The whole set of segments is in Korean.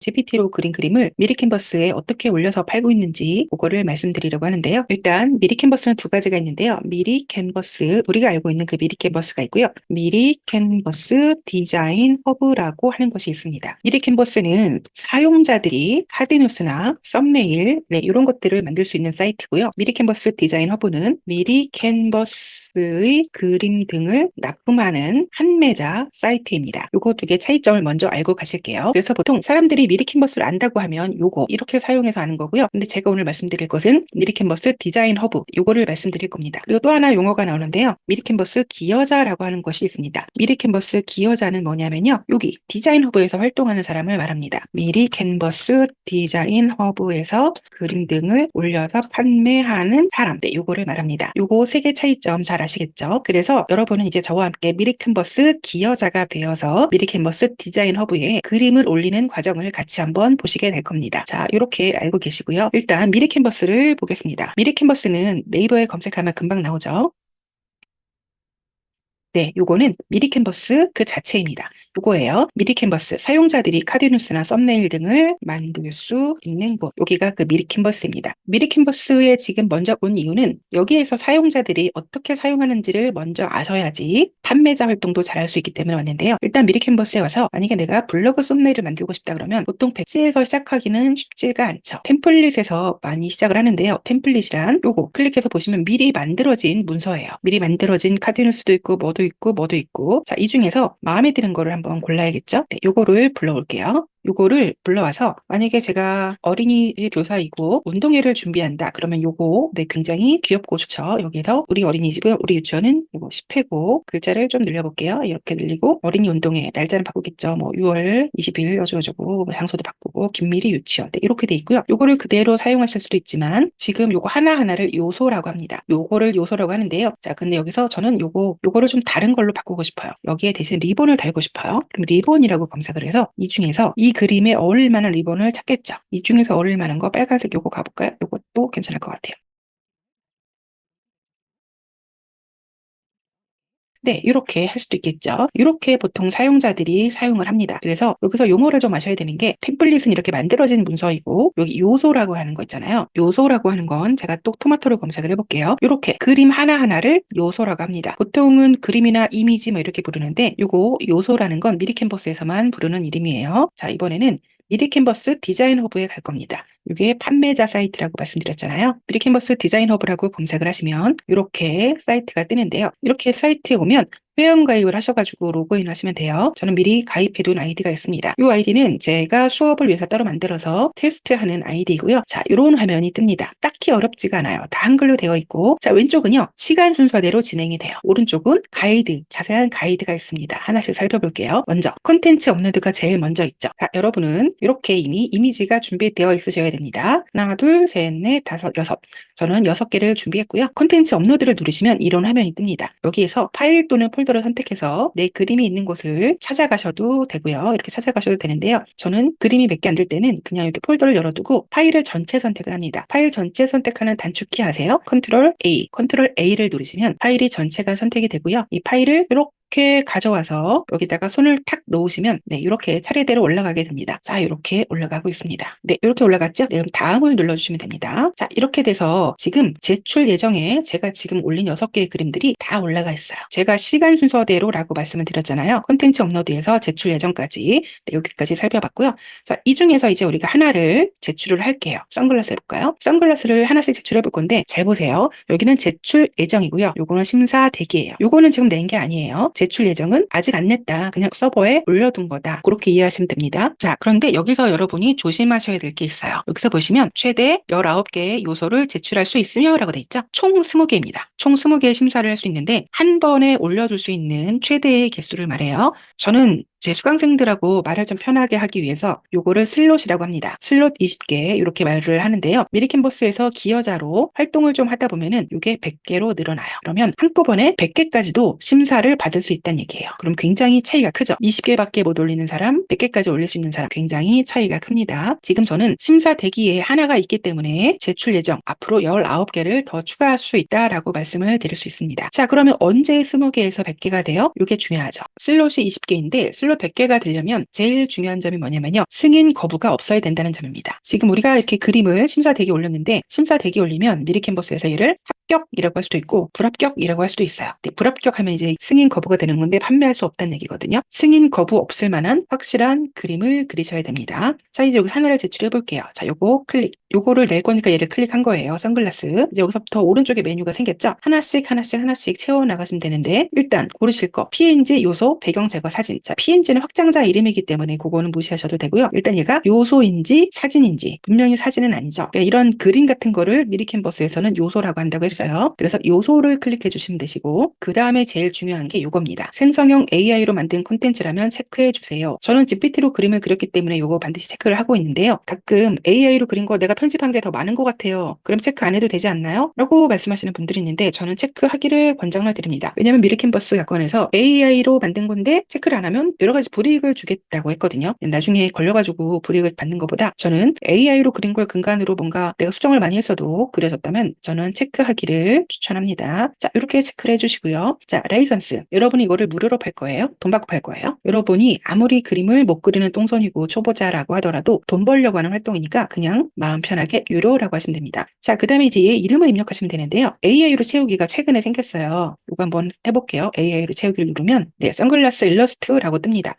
GPT로 그린 그림을 미리 캔버스에 어떻게 올려서 팔고 있는지 그거를 말씀드리려고 하는데요. 일단 미리 캔버스는 두 가지가 있는데요. 미리 캔버스, 우리가 알고 있는 그 미리 캔버스가 있고요. 미리 캔버스 디자인 허브라고 하는 것이 있습니다. 미리 캔버스는 사용자들이 카드뉴스나 썸네일, 이런 것들을 만들 수 있는 사이트고요. 미리 캔버스 디자인 허브는 미리 캔버스의 그림 등을 납품하는 판매자 사이트입니다. 요거 두 개 차이점을 먼저 알고 가실게요. 그래서 보통 사람들이 미리 캔버스를 안다고 하면 요거 이렇게 사용해서 아는 거고요. 근데 제가 오늘 말씀드릴 것은 미리 캔버스 디자인 허브, 요거를 말씀드릴 겁니다. 그리고 또 하나 용어가 나오는데요. 미리 캔버스 기여자라고 하는 것이 있습니다. 미리 캔버스 기여자는 뭐냐면요. 여기 디자인 허브에서 활동하는 사람을 말합니다. 미리 캔버스 디자인 허브에서 그림 등을 올려서 판매하는 사람, 요거를 말합니다. 요거 세 개 차이점 잘 아시겠죠? 그래서 여러분은 이제 저와 함께 미리 캔버스 기여자가 되어서 미리 캔버스 디자인 허브에 그림을 올리는 과정을 같이 한번 보시게 될 겁니다. 자, 이렇게 알고 계시고요. 일단 미리 캔버스를 보겠습니다. 미리 캔버스는 네이버에 검색하면 금방 나오죠. 네, 요거는 미리 캔버스 그 자체입니다. 요거예요. 미리 캔버스, 사용자들이 카드뉴스나 썸네일 등을 만들 수 있는 곳. 여기가 그 미리 캔버스입니다. 미리 캔버스에 지금 먼저 온 이유는 여기에서 사용자들이 어떻게 사용하는지를 먼저 아셔야지 판매자 활동도 잘할 수 있기 때문에 왔는데요. 일단 미리 캔버스에 와서 만약에 내가 블로그 썸네일을 만들고 싶다 그러면 보통 백지에서 시작하기는 쉽지가 않죠. 템플릿에서 많이 시작을 하는데요. 템플릿이란 요거 클릭해서 보시면 미리 만들어진 문서예요. 미리 만들어진 카드뉴스도 있고 뭐도 있고. 자, 이 중에서 마음에 드는 거를 한번 골라야겠죠? 네, 요거를 불러올게요. 요거를 불러와서 만약에 제가 어린이집 교사이고 운동회를 준비한다 그러면 요거 굉장히 귀엽고 좋죠. 여기서 우리 어린이집은 우리 유치원은 요거 10회고 글자를 좀 늘려볼게요. 이렇게 늘리고 어린이 운동회 날짜는 바꾸겠죠. 뭐 6월 20일 어쩌고저쩌고 뭐 장소도 바꾸고 김미리 유치원 이렇게 돼 있고요. 요거를 그대로 사용하실 수도 있지만 지금 요거 하나하나를 요소라고 합니다. 요거를 요소라고 하는데요. 자, 근데 여기서 저는 요거를 좀 다른 걸로 바꾸고 싶어요. 여기에 대신 리본을 달고 싶어요. 그럼 리본이라고 검색을 해서 이 중에서 이 그림에 어울릴 만한 리본을 찾겠죠. 이 중에서 어울릴 만한 거 빨간색 요거 가볼까요? 요것도 괜찮을 것 같아요. 네, 이렇게 할 수도 있겠죠. 이렇게 보통 사용자들이 사용을 합니다. 그래서 여기서 용어를 좀 아셔야 되는 게 템플릿은 이렇게 만들어진 문서이고 여기 요소라고 하는 거 있잖아요. 요소라고 하는 건 제가 또 토마토로 검색을 해볼게요. 이렇게 그림 하나하나를 요소라고 합니다. 보통은 그림이나 이미지 뭐 이렇게 부르는데 요거 요소라는 건 미리 캔버스에서만 부르는 이름이에요. 자, 이번에는 미리 캔버스 디자인 허브에 갈 겁니다. 이게 판매자 사이트라고 말씀드렸잖아요. 미리 캔버스 디자인 허브라고 검색을 하시면 이렇게 사이트가 뜨는데요. 이렇게 사이트에 오면 회원가입을 하셔가지고 로그인 하시면 돼요. 저는 미리 가입해둔 아이디가 있습니다. 이 아이디는 제가 수업을 위해서 따로 만들어서 테스트하는 아이디이고요. 자, 이런 화면이 뜹니다. 딱히 어렵지가 않아요. 다 한글로 되어 있고, 자, 왼쪽은요, 시간 순서대로 진행이 돼요. 오른쪽은 가이드, 자세한 가이드가 있습니다. 하나씩 살펴볼게요. 먼저, 콘텐츠 업로드가 제일 먼저 있죠. 자, 여러분은 이렇게 이미 이미지가 준비되어 있으셔야 됩니다. 하나, 둘, 셋, 넷, 다섯, 여섯. 저는 6개를 준비했고요. 콘텐츠 업로드를 누르시면 이런 화면이 뜹니다. 여기에서 파일 또는 폴더를 선택해서 내 그림이 있는 곳을 찾아가셔도 되고요. 이렇게 찾아가셔도 되는데요. 저는 그림이 몇 개 안 될 때는 그냥 이렇게 폴더를 열어두고 파일을 전체 선택을 합니다. 파일 전체 선택하는 단축키 아세요? 컨트롤 A, 컨트롤 A를 누르시면 파일이 전체가 선택이 되고요. 이 파일을 이렇게 가져와서 여기다가 손을 탁 놓으시면 이렇게 차례대로 올라가게 됩니다. 자, 이렇게 올라가고 있습니다. 네, 이렇게 올라갔죠? 네, 그럼 다음을 눌러주시면 됩니다. 자, 이렇게 돼서 지금 제출 예정에 제가 지금 올린 6개의 그림들이 다 올라가 있어요. 제가 시간 순서대로라고 말씀을 드렸잖아요. 콘텐츠 업로드에서 제출 예정까지 여기까지 살펴봤고요. 자, 이 중에서 이제 우리가 하나를 제출을 할게요. 선글라스 해볼까요? 선글라스를 하나씩 제출해 볼 건데 잘 보세요. 여기는 제출 예정이고요. 요거는 심사 대기예요. 요거는 지금 낸 게 아니에요. 제출 예정은 아직 안 냈다. 그냥 서버에 올려둔 거다. 그렇게 이해하시면 됩니다. 자, 그런데 여기서 여러분이 조심하셔야 될 게 있어요. 여기서 보시면 최대 19개의 요소를 제출할 수 있으며 라고 돼 있죠. 총 20개입니다. 총 20개의 심사를 할 수 있는데 한 번에 올려둘 수 있는 최대의 개수를 말해요. 저는 제 수강생들하고 말을 좀 편하게 하기 위해서 요거를 슬롯이라고 합니다. 슬롯 20개 이렇게 말을 하는데요. 미리 캔버스에서 기여자로 활동을 좀 하다 보면은 요게 100개로 늘어나요. 그러면 한꺼번에 100개까지도 심사를 받을 수 있다는 얘기예요. 그럼 굉장히 차이가 크죠. 20개밖에 못 올리는 사람, 100개까지 올릴 수 있는 사람 굉장히 차이가 큽니다. 지금 저는 심사 대기에 하나가 있기 때문에 제출 예정 앞으로 19개를 더 추가할 수 있다라고 말씀을 드릴 수 있습니다. 자, 그러면 언제 20개에서 100개가 돼요? 요게 중요하죠. 슬롯이 9개인데 슬롯 100개가 되려면 제일 중요한 점이 뭐냐면요. 승인 거부가 없어야 된다는 점입니다. 지금 우리가 이렇게 그림을 심사 대기 올렸는데 심사 대기 올리면 미리 캔버스에서 얘를 합격이라고 할 수도 있고 불합격이라고 할 수도 있어요. 근데 불합격하면 이제 승인 거부가 되는 건데 판매할 수 없다는 얘기거든요. 승인 거부 없을 만한 확실한 그림을 그리셔야 됩니다. 자, 이제 여기 하나를 제출해 볼게요. 자, 요거 클릭. 요거를 낼 거니까 얘를 클릭한 거예요. 선글라스. 이제 여기서부터 오른쪽에 메뉴가 생겼죠? 하나씩 채워 나가시면 되는데 일단 고르실 거 PNG 요소 배경 제거 사진. 자, PNG는 확장자 이름이기 때문에 그거는 무시하셔도 되고요. 일단 얘가 요소인지 사진인지 분명히 사진은 아니죠. 그러니까 이런 그림 같은 거를 미리 캔버스에서는 요소라고 한다고 했어요. 그래서 요소를 클릭해 주시면 되시고 그 다음에 제일 중요한 게 요겁니다. 생성형 AI로 만든 콘텐츠라면 체크해 주세요. 저는 GPT로 그림을 그렸기 때문에 요거 반드시 체크를 하고 있는데요. 가끔 AI로 그린 거 내가 편집한 게 더 많은 것 같아요. 그럼 체크 안 해도 되지 않나요? 라고 말씀하시는 분들이 있는데 저는 체크하기를 권장을 드립니다. 왜냐면 미리 캔버스 약관에서 AI로 만든 건데 체크를 안 하면 여러 가지 불이익을 주겠다고 했거든요. 나중에 걸려가지고 불이익을 받는 것보다 저는 AI로 그린 걸 근간으로 뭔가 내가 수정을 많이 했어도 그려졌다면 저는 체크하기를 추천합니다. 자, 이렇게 체크를 해주시고요. 자, 라이선스. 여러분이 이거를 무료로 팔 거예요? 돈 받고 팔 거예요? 여러분이 아무리 그림을 못 그리는 똥손이고 초보자라고 하더라도 돈 벌려고 하는 활동이니까 그냥 마음 편하게 유료라고 하시면 됩니다. 자, 그 다음에 이제 얘 이름을 입력하시면 되는데요. AI로 채우기가 최근에 생겼어요. 이거 한번 해볼게요. AI로 채우기를 누르면 네, 선글라스 일러스트라고 뜹니다.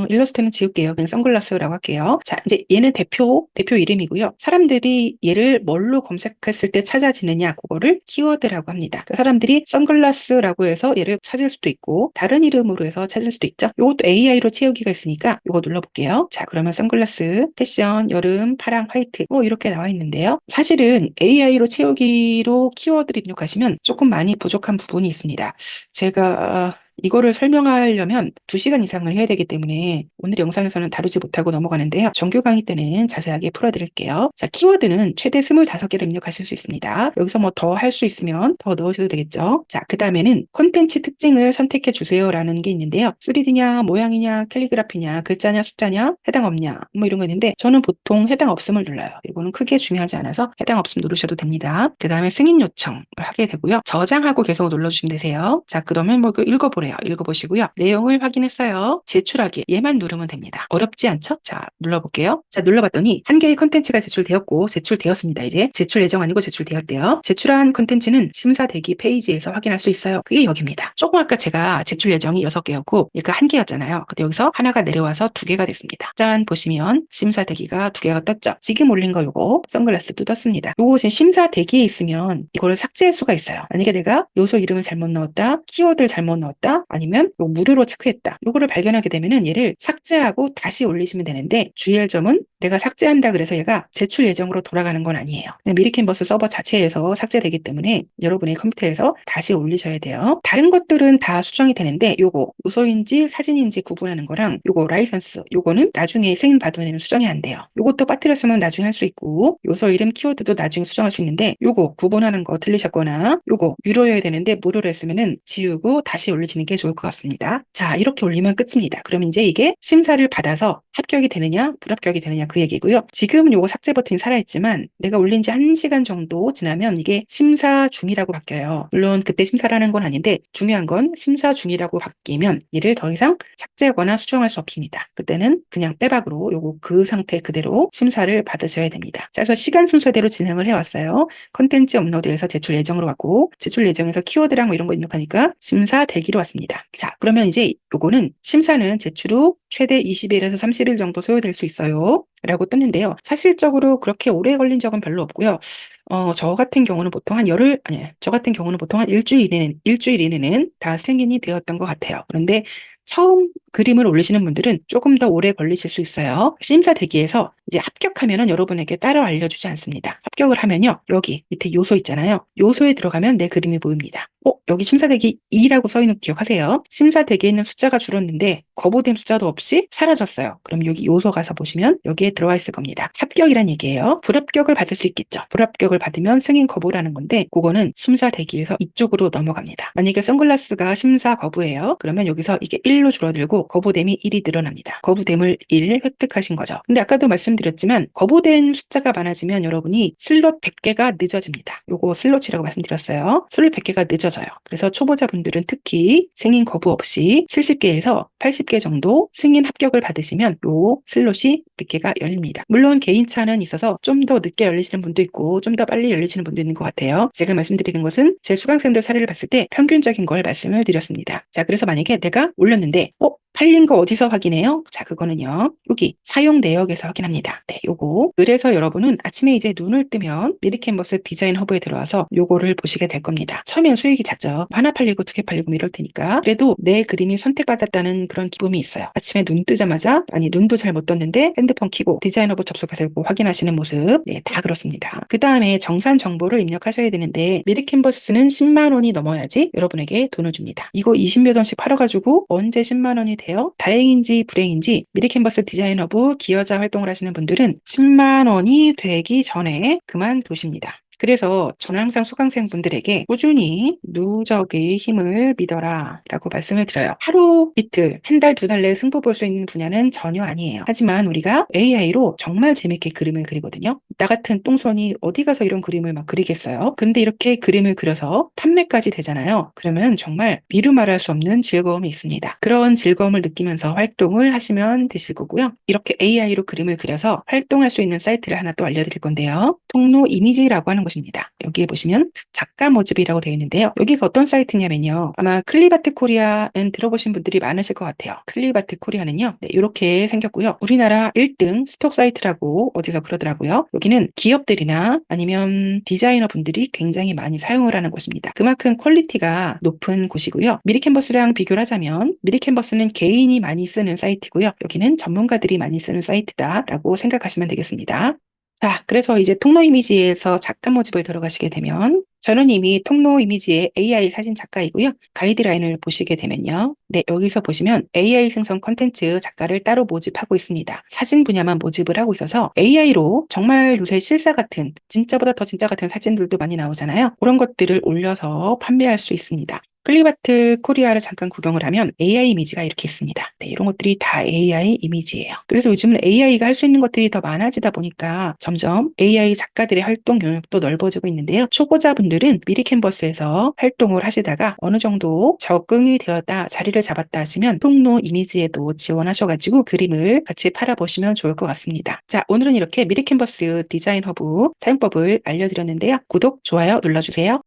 일러스트는 지울게요. 그냥 선글라스라고 할게요. 자, 이제 얘는 대표 이름이고요. 사람들이 얘를 뭘로 검색했을 때 찾아지느냐, 그거를 키워드라고 합니다. 그 사람들이 선글라스라고 해서 얘를 찾을 수도 있고, 다른 이름으로 해서 찾을 수도 있죠. 이것도 AI로 채우기가 있으니까 이거 눌러볼게요. 자, 그러면 선글라스, 패션, 여름, 파랑, 화이트, 뭐 이렇게 나와 있는데요. 사실은 AI로 채우기로 키워드를 입력하시면 조금 많이 부족한 부분이 있습니다. 제가 이거를 설명하려면 2시간 이상을 해야 되기 때문에 오늘 영상에서는 다루지 못하고 넘어가는데요. 정규 강의 때는 자세하게 풀어드릴게요. 자, 키워드는 최대 25개를 입력하실 수 있습니다. 여기서 뭐 더 할 수 있으면 더 넣으셔도 되겠죠. 자, 그 다음에는 콘텐츠 특징을 선택해 주세요라는 게 있는데요. 3D냐, 모양이냐, 캘리그라피냐, 글자냐, 숫자냐, 해당 없냐, 뭐 이런 거 있는데 저는 보통 해당 없음을 눌러요. 이거는 크게 중요하지 않아서 해당 없음 누르셔도 됩니다. 그 다음에 승인 요청을 하게 되고요. 저장하고 계속 눌러주시면 되세요. 자, 그러면 뭐 읽어보래요. 읽어보시고요. 내용을 확인했어요. 제출하기. 얘만 누르면 됩니다. 어렵지 않죠? 자, 눌러볼게요. 자, 눌러봤더니 한 개의 컨텐츠가 제출되었고 제출되었습니다. 이제 제출 예정 아니고 제출되었대요. 제출한 컨텐츠는 심사 대기 페이지에서 확인할 수 있어요. 그게 여기입니다. 조금 아까 제가 제출 예정이 6개였고 얘가 1개였잖아요. 근데 여기서 하나가 내려와서 2개가 됐습니다. 짠, 보시면 심사 대기가 2개가 떴죠. 지금 올린 거 요거 선글라스도 떴습니다. 요거 지금 심사 대기에 있으면 이거를 삭제할 수가 있어요. 만약에 내가 요소 이름을 잘못 넣었다, 키워드를 잘못 넣었다, 아니면 요 무료로 체크했다. 요거를 발견하게 되면은 얘를 삭제하고 다시 올리시면 되는데 주의할 점은 내가 삭제한다 그래서 얘가 제출 예정으로 돌아가는 건 아니에요. 미리 캔버스 서버 자체에서 삭제되기 때문에 여러분의 컴퓨터에서 다시 올리셔야 돼요. 다른 것들은 다 수정이 되는데 요거 요소인지 사진인지 구분하는 거랑 요거 라이선스 요거는 나중에 승인 받은 애는 수정이 안 돼요. 요것도 빠뜨렸으면 나중에 할 수 있고 요소 이름 키워드도 나중에 수정할 수 있는데 요거 구분하는 거 틀리셨거나 요거 유료여야 되는데 무료로 했으면은 지우고 다시 올리시는 게 좋을 것 같습니다. 자, 이렇게 올리면 끝입니다. 그럼 이제 이게 심사를 받아서 합격이 되느냐 불합격이 되느냐 그 얘기고요. 지금 요거 삭제 버튼이 살아있지만 내가 올린 지 1시간 정도 지나면 이게 심사 중이라고 바뀌어요. 물론 그때 심사를 하는 건 아닌데 중요한 건 심사 중이라고 바뀌면 이를 더 이상 삭제하거나 수정할 수 없습니다. 그때는 그냥 빼박으로 요거 그 상태 그대로 심사를 받으셔야 됩니다. 자, 그래서 시간 순서대로 진행을 해왔어요. 컨텐츠 업로드에서 제출 예정으로 왔고 제출 예정에서 키워드랑 뭐 이런 거 입력하니까 심사 대기로 왔습니다. 자, 그러면 이제 요거는 심사는 제출 후 최대 20일에서 30일 정도 소요될 수 있어요. 라고 떴는데요. 사실적으로 그렇게 오래 걸린 적은 별로 없고요. 저 같은 경우는 보통 한 일주일 이내는 다 승인이 되었던 것 같아요. 그런데 처음 그림을 올리시는 분들은 조금 더 오래 걸리실 수 있어요. 심사 대기에서 이제 합격하면은 여러분에게 따로 알려주지 않습니다. 합격을 하면요. 여기 밑에 요소 있잖아요. 요소에 들어가면 내 그림이 보입니다. 여기 심사 대기 2라고 써 있는 거 기억하세요? 심사 대기에 있는 숫자가 줄었는데 거부된 숫자도 없이 사라졌어요. 그럼 여기 요소 가서 보시면 여기에 들어와 있을 겁니다. 합격이란 얘기예요. 불합격을 받을 수 있겠죠. 불합격을 받으면 승인 거부라는 건데 그거는 심사 대기에서 이쪽으로 넘어갑니다. 만약에 선글라스가 심사 거부예요. 그러면 여기서 이게 1로 줄어들고 거부됨이 1이 늘어납니다. 거부됨을 1 획득하신 거죠. 근데 아까도 말씀드렸지만 거부된 숫자가 많아지면 여러분이 슬롯 100개가 늦어집니다. 요거 슬롯이라고 말씀드렸어요. 슬롯 100개가 늦어요. 맞춰져요. 그래서 초보자분들은 특히 승인 거부 없이 70개에서 80개 정도 승인 합격을 받으시면 요 슬롯이 100개가 열립니다. 물론 개인차는 있어서 좀 더 늦게 열리시는 분도 있고 좀 더 빨리 열리시는 분도 있는 것 같아요. 제가 말씀드리는 것은 제 수강생들 사례를 봤을 때 평균적인 걸 말씀을 드렸습니다. 자, 그래서 만약에 내가 올렸는데 팔린 거 어디서 확인해요? 자, 그거는요. 여기 사용 내역에서 확인합니다. 네, 요거. 그래서 여러분은 아침에 이제 눈을 뜨면 미리캔버스 디자인 허브에 들어와서 요거를 보시게 될 겁니다. 처음엔 수익이 작죠. 하나 팔리고 2개 팔리고 이럴 테니까. 그래도 내 그림이 선택받았다는 그런 기쁨이 있어요. 아침에 눈 뜨자마자, 아니 눈도 잘 못 떴는데 핸드폰 켜고 디자인 허브 접속해서 요거 확인하시는 모습. 네, 다 그렇습니다. 그 다음에 정산 정보를 입력하셔야 되는데 미리캔버스는 10만 원이 넘어야지 여러분에게 돈을 줍니다. 이거 20몇 원씩 팔아가지고 언제 10만 원이 돼요? 다행인지 불행인지 미리캔버스 디자인 허브 기여자 활동을 하시는 분들은 10만 원이 되기 전에 그만두십니다. 그래서 저는 항상 수강생분들에게 꾸준히 누적의 힘을 믿어라 라고 말씀을 드려요. 하루 이틀, 한 달, 2달 내에 승부 볼 수 있는 분야는 전혀 아니에요. 하지만 우리가 AI로 정말 재밌게 그림을 그리거든요. 나 같은 똥손이 어디 가서 이런 그림을 막 그리겠어요? 근데 이렇게 그림을 그려서 판매까지 되잖아요. 그러면 정말 미루 말할 수 없는 즐거움이 있습니다. 그런 즐거움을 느끼면서 활동을 하시면 되실 거고요. 이렇게 AI로 그림을 그려서 활동할 수 있는 사이트를 하나 또 알려드릴 건데요. 통로 이미지라고 하는 것입니다. 여기에 보시면 작가 모집이라고 되어 있는데요. 여기가 어떤 사이트냐면요. 아마 클립아트 코리아는 들어보신 분들이 많으실 것 같아요. 클립아트 코리아는요. 네, 이렇게 생겼고요. 우리나라 1등 스톡 사이트라고 어디서 그러더라고요. 여기는 기업들이나 아니면 디자이너 분들이 굉장히 많이 사용을 하는 곳입니다. 그만큼 퀄리티가 높은 곳이고요. 미리캔버스랑 비교를 하자면 미리캔버스는 개인이 많이 쓰는 사이트고요. 여기는 전문가들이 많이 쓰는 사이트다라고 생각하시면 되겠습니다. 자, 그래서 이제 통로 이미지에서 작가 모집을 들어가시게 되면 저는 이미 통로 이미지의 AI 사진 작가이고요. 가이드라인을 보시게 되면요. 네, 여기서 보시면 AI 생성 컨텐츠 작가를 따로 모집하고 있습니다. 사진 분야만 모집을 하고 있어서 AI로 정말 요새 실사 같은 진짜보다 더 진짜 같은 사진들도 많이 나오잖아요. 그런 것들을 올려서 판매할 수 있습니다. 클립아트 코리아를 잠깐 구경을 하면 AI 이미지가 이렇게 있습니다. 네, 이런 것들이 다 AI 이미지예요. 그래서 요즘은 AI가 할 수 있는 것들이 더 많아지다 보니까 점점 AI 작가들의 활동 영역도 넓어지고 있는데요. 초보자분들은 미리캔버스에서 활동을 하시다가 어느 정도 적응이 되었다, 자리를 잡았다 하시면 통로 이미지에도 지원하셔가지고 그림을 같이 팔아보시면 좋을 것 같습니다. 자, 오늘은 이렇게 미리캔버스 디자인 허브 사용법을 알려드렸는데요. 구독, 좋아요 눌러주세요.